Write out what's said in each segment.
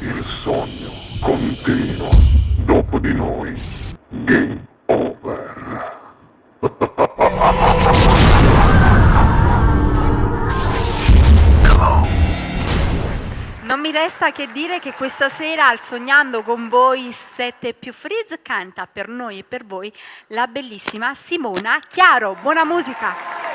Il sogno continua. Dopo di noi, game over. Non mi resta che dire che questa sera al Sognando con voi 7 più Freeze canta per noi e per voi la bellissima Simona Chiaro. Buona musica!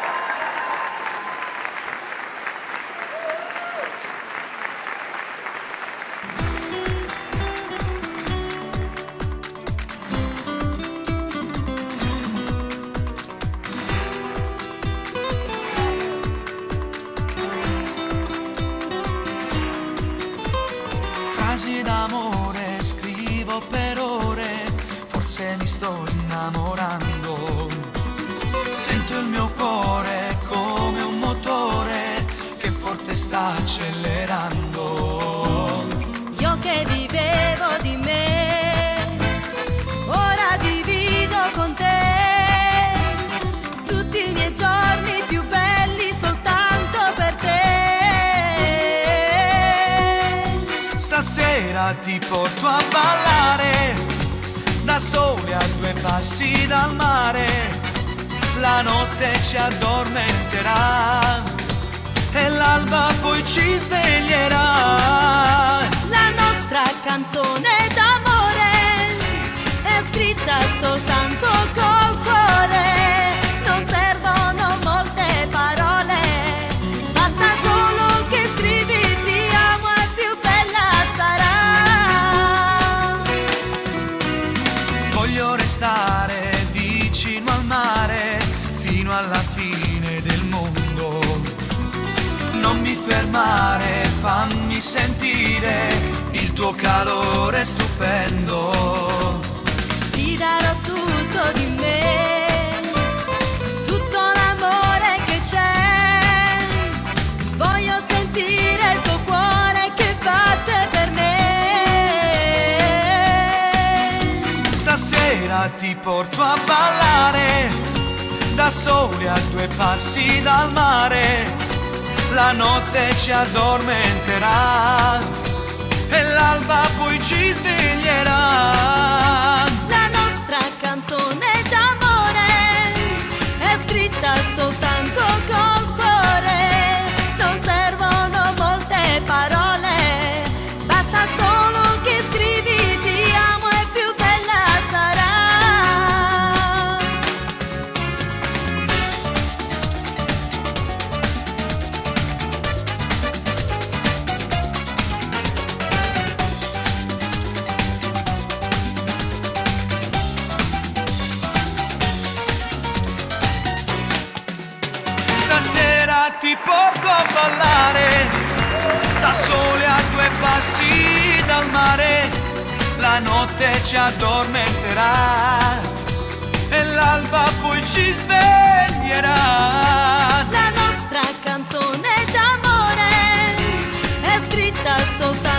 Frasi d'amore scrivo per ore, forse mi sto innamorando. Sento il mio cuore come un motore che forte sta accelerando. Io che vivevo di me, ora divido con te tutti i miei giorni più belli soltanto per te. Stasera ti porto a ballare, da soli a 2 passi dal mare. La notte ci addormenterà e l'alba poi ci sveglierà. La nostra canzone d'amore è scritta soltanto col cuore. Non servono molte parole, basta solo che scrivi ti amo e più bella sarà. Voglio restare vicino al mare fino alla fine del mondo. Non mi fermare, fammi sentire il tuo calore stupendo. Ti darò tutto di me, tutto l'amore che c'è. Voglio sentire il tuo cuore che batte per me. Stasera ti porto a ballare, da soli a 2 passi dal mare. La notte ci addormenterà e l'alba poi ci sveglierà. La nostra canzone d'amore è scritta soltanto col cuore. Non servono molte parole, basta solo che scrivi ti amo e più bella sarà. Stasera ti porto a ballare, da sole a 2 passi dal mare. La notte ci addormenterà e l'alba poi ci sveglierà. La nostra canzone d'amore è scritta soltanto